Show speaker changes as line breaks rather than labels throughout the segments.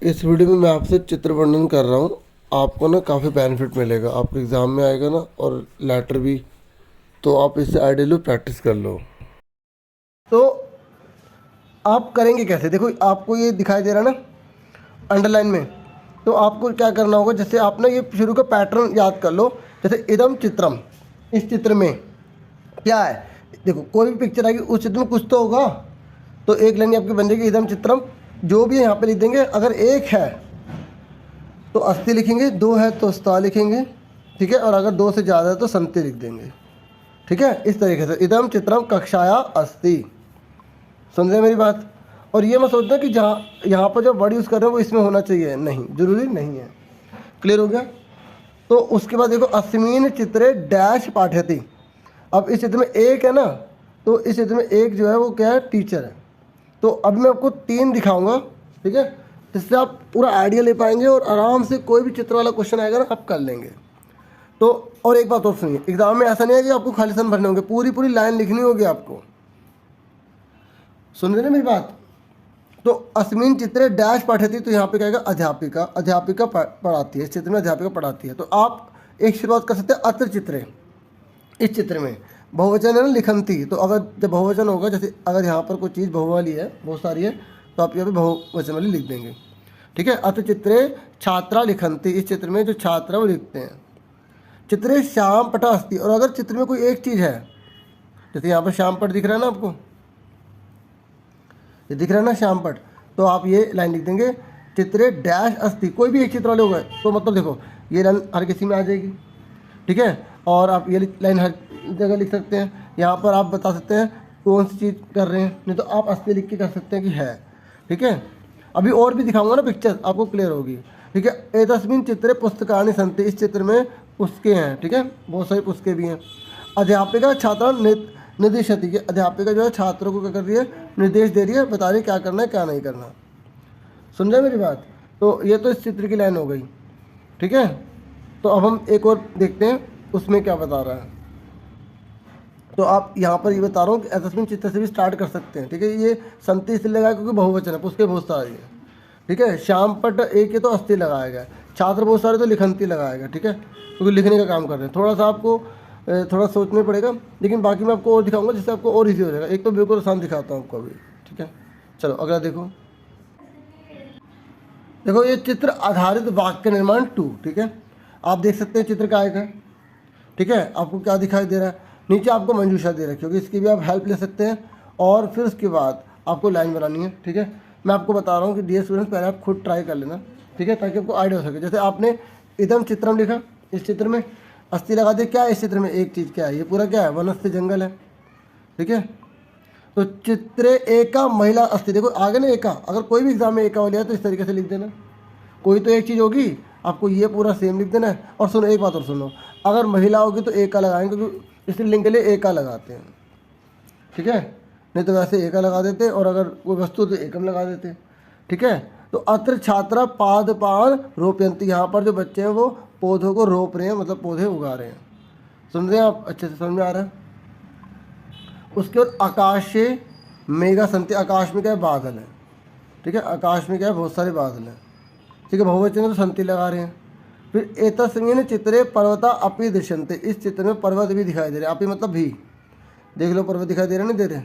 इस वीडियो में मैं आपसे चित्र वर्णन कर रहा हूँ। आपको ना काफ़ी बेनिफिट मिलेगा, आपके एग्ज़ाम में आएगा ना और लेटर भी। तो आप इससे आइडियली प्रैक्टिस कर लो। तो आप करेंगे कैसे, देखो आपको ये दिखाई दे रहा है ना अंडरलाइन में। तो आपको क्या करना होगा, जैसे आप ना ये शुरू का पैटर्न याद कर लो। जैसे इदम चित्रम, इस चित्र में क्या है, देखो कोई भी पिक्चर आएगी उस चित्र में कुछ तो होगा। तो एक लाइन आपकी बन जाएगी इदम चित्रम। जो भी यहाँ पे लिख देंगे, अगर एक है तो अस्थि लिखेंगे, दो है तो स्था लिखेंगे, ठीक है। और अगर दो से ज़्यादा है तो संति लिख देंगे, ठीक है। इस तरीके से इदम चित्रम कक्षाया अस्ति। सुन रहे मेरी बात। और ये मत सोचना कि जहाँ यहाँ पर जो वर्ड यूज़ कर रहे हो वो इसमें होना चाहिए, नहीं, जरूरी नहीं है। क्लियर हो गया। तो उसके बाद देखो अस्मिन चित्रे डैश पाठयति। अब इस चित्र में एक है ना, तो इस चित्र में एक जो है वो क्या है, टीचर है। तो अब मैं आपको 3 दिखाऊंगा, ठीक है, जिससे आप पूरा आइडिया ले पाएंगे और आराम से कोई भी चित्र वाला क्वेश्चन आएगा ना आप कर लेंगे। तो और एक बात और सुनिए, एग्जाम में ऐसा नहीं है कि आपको खाली सन भरने होंगे, पूरी पूरी लाइन लिखनी होगी आपको। सुन रहे ना मेरी बात। तो अस्मिन चित्रे डैश पाठयति, तो यहाँ पे कहेगा अध्यापिका, अध्यापिका पढ़ाती है, इस चित्र में अध्यापिका पढ़ाती है। तो आप एक शुरुआत कर सकते हैं अत्र चित्रे। इस चित्र में बहुवचन है ना लिखंती, तो अगर जब बहुवचन होगा, जैसे अगर यहाँ पर कोई चीज़ बहु वाली है, बहुत सारी है, तो आप यहाँ पे बहुवचन वाली लिख देंगे, ठीक है। अत्र चित्रे छात्रा लिखंती, इस चित्र में जो छात्रा वो लिखते हैं। चित्रे श्याम पट अस्ति, और अगर चित्र में कोई एक चीज़ है, जैसे यहाँ पर श्याम पट दिख रहा है ना आपको, ये दिख रहा है ना श्याम पट, तो आप ये लाइन लिख देंगे चित्रे डैश अस्ति। कोई भी एक चित्र वाले हो गए तो मतलब देखो ये लाइन हर किसी में आ जाएगी, ठीक है। और आप ये लाइन हर जगह लिख सकते हैं। यहाँ पर आप बता सकते हैं कौन सी चीज़ कर रहे हैं, नहीं तो आप अस्ति लिख के कर सकते हैं कि है, ठीक है। अभी और भी दिखाऊंगा ना पिक्चर, आपको क्लियर होगी, ठीक है। एतस्मिन चित्रे पुस्तकानि सन्ति, इस चित्र में पुस्तकें हैं, ठीक है, बहुत सारी पुस्तकें भी हैं। अध्यापिका छात्रा निर्देशति, कि अध्यापिका जो है छात्रों को क्या कर रही है, निर्देश दे रही है, बता रही है क्या करना है क्या नहीं करना। सुन रहे मेरी बात। तो ये तो इस चित्र की लाइन हो गई, ठीक है। तो अब हम एक और देखते हैं उसमें क्या बता रहा है। तो आप यहाँ पर ये बता रहा हूँ कि एतस्मिन चित्र से भी स्टार्ट कर सकते हैं, ठीक है। ये संति इसलिए लगाया क्योंकि बहुवचन है, पुस्तकें बहुत सारी है, ठीक है। श्याम पट एक है तो अस्थि लगाया गया, छात्र बहुत सारे तो लिखंती लगाया गया, ठीक है, क्योंकि लिखने का काम कर रहे हैं। थोड़ा सा आपको थोड़ा सोचना पड़ेगा, लेकिन बाकी मैं आपको और दिखाऊंगा जिससे आपको और ईजी हो जाएगा। एक तो बिल्कुल आसान दिखाता हूँ आपको अभी, ठीक है। चलो अगला देखो। देखो ये चित्र आधारित वाक्य निर्माण 2, ठीक है। आप देख सकते हैं चित्र का आएगा, ठीक है। आपको क्या दिखाई दे रहा है, नीचे आपको मंजूषा दे रखी होगी, इसकी भी आप हेल्प ले सकते हैं। और फिर उसके बाद आपको लाइन बनानी है, ठीक है। मैं आपको बता रहा हूँ कि डियर स्टूडेंट्स पहले आप खुद ट्राई कर लेना, ठीक है, ताकि आपको आइडिया हो सके। जैसे आपने इदम चित्रम लिखा, इस चित्र में अस्थि लगा दे, क्या है इस चित्र में एक चीज़ क्या है, ये पूरा क्या है, वनस्पति जंगल है, ठीक है। तो चित्रे एका महिला अस्थि, देखो आगे ना एका, अगर कोई भी एग्जाम में एका वाली है तो इस तरीके से लिख देना, कोई तो एक चीज़ होगी, आपको ये पूरा सेम लिख देना है। और सुनो एक बात और सुनो, अगर महिला होगी तो एका लगाएंगे, क्योंकि स्त्रीलिंग के लिए एका लगाते हैं, ठीक है, नहीं तो वैसे एका लगा देते, और अगर कोई वस्तु तो एकम लगा देते, ठीक है। तो अत्र छात्रा पादपान रोपयंती, यहाँ पर जो बच्चे हैं वो पौधों को रोप रहे हैं, मतलब पौधे उगा रहे हैं। सुन रहे हैं आप, अच्छे से समझ में आ रहा है। उसके बाद आकाशे मेघा संति, आकाश में क्या है, बादल है, ठीक है, आकाश में क्या है, बहुत सारे बादल हैं, ठीक है। बहुवचन में तो संति लगा रहे हैं। फिर एतस्मिन चित्रे पर्वता अपि दृश्यन्ते, इस चित्र में पर्वत भी दिखाई दे रहे हैं, अपि मतलब भी, देख लो पर्वत दिखाई दे रहे नहीं दे रहे,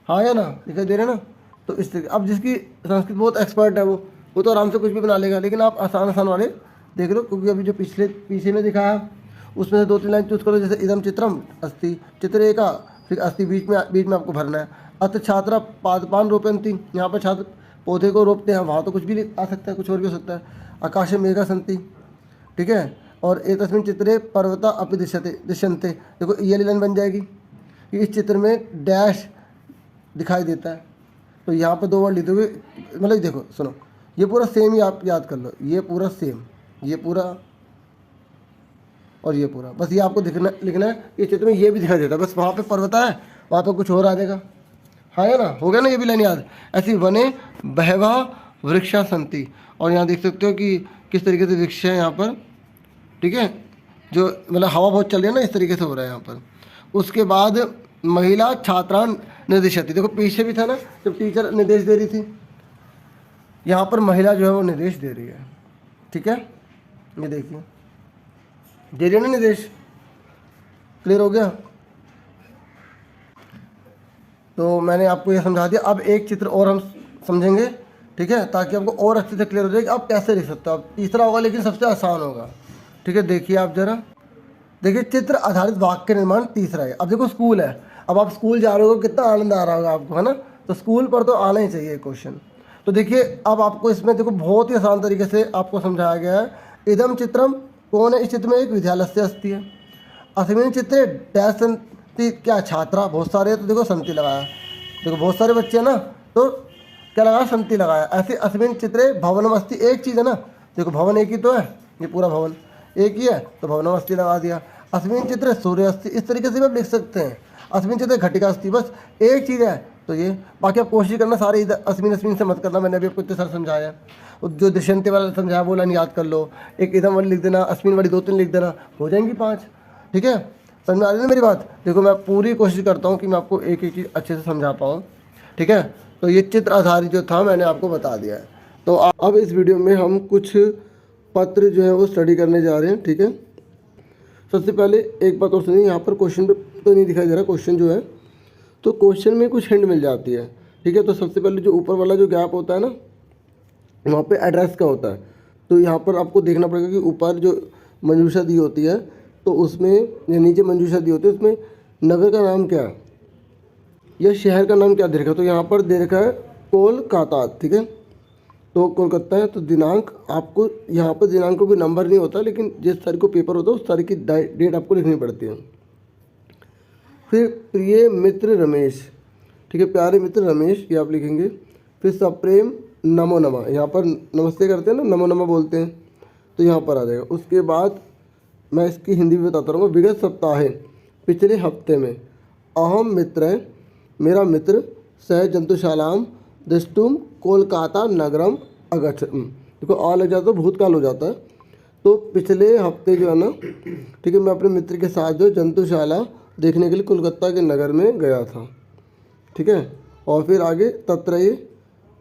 हाँ या ना, दिखाई दे रहे ना। तो इस तरीके, अब जिसकी संस्कृत बहुत एक्सपर्ट है वो तो आराम से कुछ भी बना लेगा, लेकिन आप आसान आसान वाले देख लो, क्योंकि अभी जो पीछे में दिखाया उसमें से 2-3 लाइन चूज करो। जैसे इदम चित्रम अस्ति, चित्र एका, फिर अस्ति बीच में आपको भरना है। अत्र छात्रा पादपान रोपयन्ति, यहाँ पर छात्र पौधे को रोपते हैं, वहाँ तो कुछ भी आ सकता है, कुछ और भी हो सकता है। आकाशे मेघा संति, ठीक है। और एतस्मिन चित्रे पर्वता अपि दृश्यन्ते, देखो ये लाइन बन जाएगी कि इस चित्र में डैश दिखाई देता है, तो यहाँ पर 2 वर्ड लिख दोगे, मतलब देखो सुनो, ये पूरा सेम ही आप याद कर लो, ये पूरा सेम, ये पूरा और ये पूरा, बस ये आपको लिखना है। ये चित्र में ये भी दिखाई देता है, बस वहाँ पे पर्वत है, वहाँ पे कुछ और आ जाएगा, हाँ है ना, हो गया ना, ये भी लाइन याद। ऐसी वने बहवा वृक्षा संति, और यहाँ देख सकते हो कि किस तरीके से वृक्ष है यहाँ पर, ठीक है, जो मतलब हवा बहुत चल रही है ना, इस तरीके से हो रहा है यहाँ पर। उसके बाद महिला छात्रान निर्देशती, देखो पीछे भी था ना जब टीचर निर्देश दे रही थी, यहाँ पर महिला जो है वो निर्देश दे रही है, ठीक है। ये देखिए दे रही है ना निर्देश, क्लियर हो गया। तो मैंने आपको ये समझा दिया। अब एक चित्र और हम समझेंगे, ठीक है, ताकि आपको और अच्छे से क्लियर हो जाए कि आप कैसे लिख सकते हो। अब तीसरा होगा लेकिन सबसे आसान होगा, ठीक है। देखिए आप जरा, देखिए चित्र आधारित वाक्य निर्माण तीसरा है। अब देखो स्कूल है, अब आप स्कूल जा रहे हो, कितना आनंद आ रहा होगा आपको, है ना। तो स्कूल पर तो आना ही चाहिए क्वेश्चन। तो देखिए अब आपको इसमें देखो बहुत ही आसान तरीके से आपको समझाया गया है। इदम चित्रम कौन है, इस चित्र में एक विद्यालय से अस्ति है। अस्मिन चित्रे डैश संति, क्या छात्रा बहुत सारे हैं तो देखो संति लगाया, देखो बहुत सारे बच्चे हैं ना तो क्या लगाया, संति लगाया। ऐसे अस्मिन चित्रे भवनम अस्ति, एक चीज़ है ना, देखो भवन एक ही तो है, ये पूरा भवन एक ही है तो भवनम अस्ति लगा दिया। अस्मिन चित्रे सूर्य अस्ति, इस तरीके से भी आप लिख सकते हैं। अस्मिन चित्रे घटिका अस्ति, बस एक चीज़ है तो ये। बाकी आप कोशिश करना सारे इधर अस्मिन अस्मिन से मत करना, मैंने अभी आपको इतने सारे समझाया। जो दृश्यंते वाला समझाया वो लाइन याद कर लो, एक इदम वाली लिख देना, अस्मिन वाली 2-3 लिख देना, हो जाएंगी 5, ठीक है। समझ में आ रही है मेरी बात। देखो मैं पूरी कोशिश करता हूँ कि मैं आपको एक एक चीज़ अच्छे से समझा पाऊँ, ठीक है। तो ये चित्र आधारित जो था मैंने आपको बता दिया है। तो अब इस वीडियो में हम कुछ पत्र जो है वो स्टडी करने जा रहे हैं, ठीक है। सबसे पहले एक बात और सुनिए, यहाँ पर क्वेश्चन पे तो नहीं दिखाई दे रहा क्वेश्चन जो है, तो क्वेश्चन में कुछ हिंट मिल जाती है, ठीक है। तो सबसे पहले जो ऊपर वाला जो गैप होता है ना, वहाँ पे एड्रेस का होता है। तो यहाँ पर आपको देखना पड़ेगा कि ऊपर जो मंजूषा दी होती है तो उसमें, या नीचे मंजूषा दी होती है उसमें नगर का नाम क्या है या शहर का नाम क्या दे रखा है। तो यहाँ पर दे रखा है कोलकाता, ठीक है, तो कोलकाता है। तो दिनांक आपको यहाँ पर दिनांक को कोई नंबर नहीं होता, लेकिन जिस तारीख को पेपर होता है उस तारीख की डेट आपको लिखनी पड़ती है। फिर प्रिय मित्र रमेश, ठीक है, प्यारे मित्र रमेश, ये आप लिखेंगे। फिर सप्रेम नमो नमः, यहाँ पर नमस्ते करते हैं ना, नमो नमः बोलते हैं, तो यहाँ पर आ जाएगा। उसके बाद मैं इसकी हिंदी में बताता रहूँगा। विगत सप्ताह है, पिछले हफ्ते में, अहम मित्र, मेरा मित्र, सह जंतुशालाम दृष्टुम कोलकाता नगरम अगच्छ। देखो आ लग जाता है, भूतकाल हो जाता है। तो पिछले हफ्ते जो है ना, ठीक है, मैं अपने मित्र के साथ जो जंतुशाला देखने के लिए कोलकाता के नगर में गया था, ठीक है। और फिर आगे तत्र ये,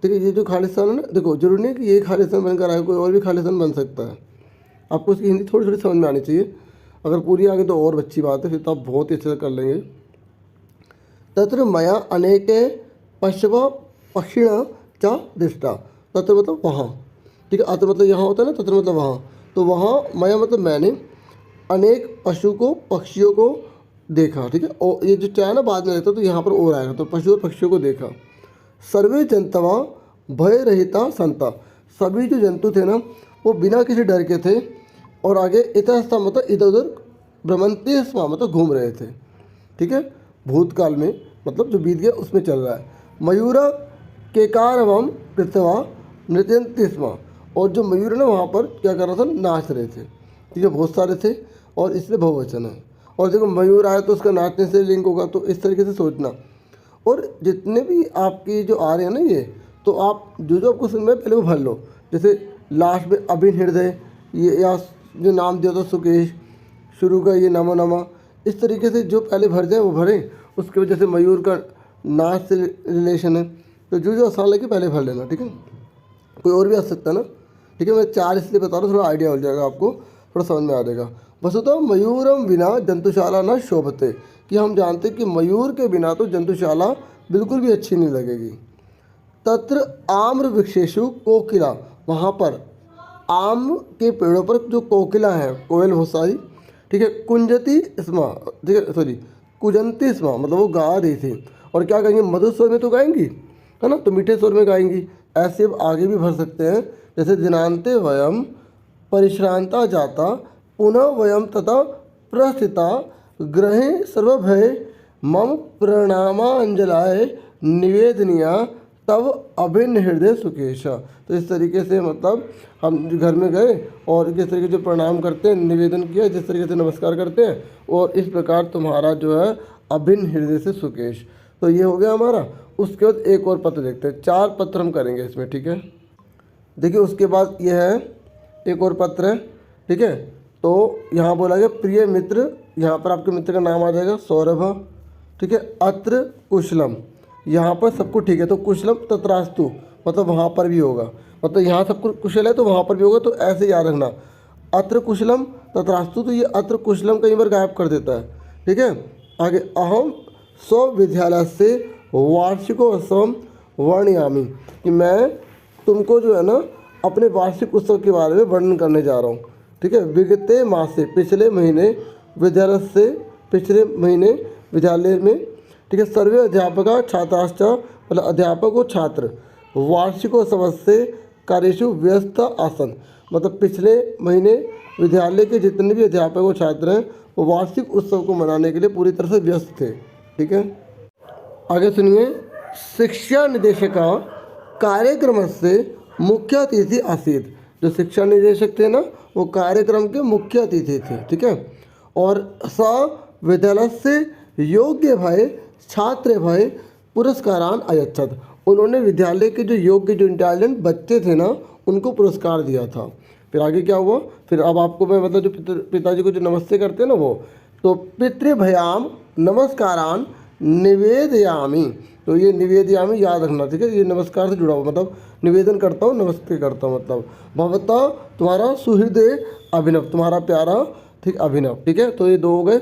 ठीक है, ये जो खालिस्तान है ना, देखो जरूरी नहीं कि ये खालिस्तान बनकर आए, कोई और भी खालिस्तान बन सकता है। आपको उसकी हिंदी थोड़ी थोड़ी समझ में आनी चाहिए, अगर पूरी आगे तो और अच्छी बात है, फिर तो आप बहुत ही अच्छे से कर लेंगे। तत्र मया अनेक पश्चिम पक्षिण च दृष्टा, तत्र मतलब वहाँ, ठीक है, अत्र मतलब यहाँ होता है ना, तत्र मतलब वहाँ। तो वहाँ मया मतलब मैंने, अनेक पशु को पक्षियों को देखा, ठीक है। और ये जो चाहे ना बाद में रहता तो यहाँ पर और आएगा, तो पशु और पक्षियों को देखा। सर्वे जंतवा भय रहिता संता, सभी जो जंतु थे ना वो बिना किसी डर के थे। और आगे इतस्ता मतलब इधर उधर भ्रमंते स्म मतलब घूम रहे थे, ठीक है। भूतकाल में मतलब जो बीत गया उसमें चल रहा है। मयूरा केकारवम पृथ्वा नृत्यन्ति स्म, और जो मयूर है ना वहाँ पर क्या कर रहा था, नाच रहे थे, ठीक है, बहुत सारे थे और इसलिए बहुवचन है। और देखो मयूर आया तो उसका नाचने से लिंक होगा, तो इस तरीके से सोचना। और जितने भी आपके जो आ रहे हैं ना ये, तो आप जो आपको सुन में पहले वो भर लो। जैसे लास्ट में अभिन हृदय, ये या जो नाम दिया था सुकेश, शुरू का ये नमो नमः, इस तरीके से जो पहले भर जाए वो भरें। उसके वजह से मयूर का नाच से रिलेशन है, तो जो आसान लगे पहले भर लेना, ठीक है। कोई और भी आ सकता है ना, ठीक है। मैं 4 इसलिए बता रहा हूँ, थोड़ा आइडिया हो जाएगा आपको, थोड़ा समझ में आ जाएगा। वस्तुतः मयूरम बिना जंतुशाला न शोभते, कि हम जानते कि मयूर के बिना तो जंतुशाला बिल्कुल भी अच्छी नहीं लगेगी। तत्र आम्र वृक्षेषु कोकिला, वहाँ पर आम के पेड़ों पर जो कोकिला है, कोयल बहुत सारी, ठीक है। कुंजती स्मा, ठीक है, सॉरी कुजंती स्मा मतलब वो गा रही थी। और क्या गाएंगी, मधुर स्वर में तो गाएंगी, है ना, तो मीठे स्वर में गाएंगी। ऐसे आगे भी भर सकते हैं, जैसे दिनांते वयम परिश्रांता जाता पुनः वयम तथा प्रस्थिता ग्रहे सर्वभय मम प्रणामांजलाय निवेदनिया तब अभिन्न हृदय सुकेशा। तो इस तरीके से मतलब हम घर में गए और जिस तरीके से प्रणाम करते हैं, निवेदन किया, जिस तरीके से नमस्कार करते हैं, और इस प्रकार तुम्हारा जो है अभिन्न हृदय से सुकेश। तो ये हो गया हमारा। उसके बाद एक और पत्र देखते हैं, 4 पत्र हम करेंगे इसमें, ठीक है। देखिए उसके बाद ये है एक और पत्र है, ठीक है। तो यहाँ बोला गया प्रिय मित्र, यहाँ पर आपके मित्र का नाम आ जाएगा सौरभ, ठीक है। अत्र कुशलम, यहाँ पर सबको ठीक है, तो कुशलम तत्रास्तु मतलब वहाँ पर भी होगा, मतलब यहाँ सब कुशल है तो वहाँ पर भी होगा, तो ऐसे याद रखना। अत्र कुशलम तत्रास्तु, तो ये अत्र कुशलम कई बार गायब कर देता है, ठीक है। आगे अहम स्वविद्यालय से वार्षिकोत्सव वर्णयामि, कि मैं तुमको जो है ना अपने वार्षिक उत्सव के बारे में वर्णन करने जा रहा हूँ, ठीक है। विगते मास से, पिछले महीने, विद्यालय से, पिछले महीने विद्यालय में, ठीक है। सर्वे अध्यापका छात्राश्च, मतलब अध्यापक और छात्र वार्षिकोत्सव से कार्येषु व्यस्त आसन, मतलब पिछले महीने विद्यालय के जितने भी अध्यापक और छात्र हैं वो वार्षिक उत्सव को मनाने के लिए पूरी तरह से व्यस्त थे, ठीक है। आगे सुनिए, शिक्षा निदेशक कार्यक्रम से मुख्य अतिथि आसीत, जो शिक्षा निदेशक थे ना वो कार्यक्रम के मुख्य अतिथि थे, ठीक है। और स विद्यालय से योग्य भय छात्र भय पुरस्कारान अयच्छत, उन्होंने विद्यालय के जो योग्य, जो इंटेलिजेंट बच्चे थे ना उनको पुरस्कार दिया था। फिर आगे क्या हुआ, फिर अब आपको मैं मतलब जो पिताजी को जो नमस्ते करते हैं ना वो, तो पितृभयाम नमस्कारान निवेदयामी, तो ये निवेदयामी याद रखना, ठीक है। ये नमस्कार से जुड़ा हुआ, मतलब निवेदन करता हूँ, नमस्ते करता हूँ, मतलब भवता तुम्हारा सुहृदय अभिनव, तुम्हारा प्यारा, ठीक, अभिनव, ठीक है। तो ये दो हो गए।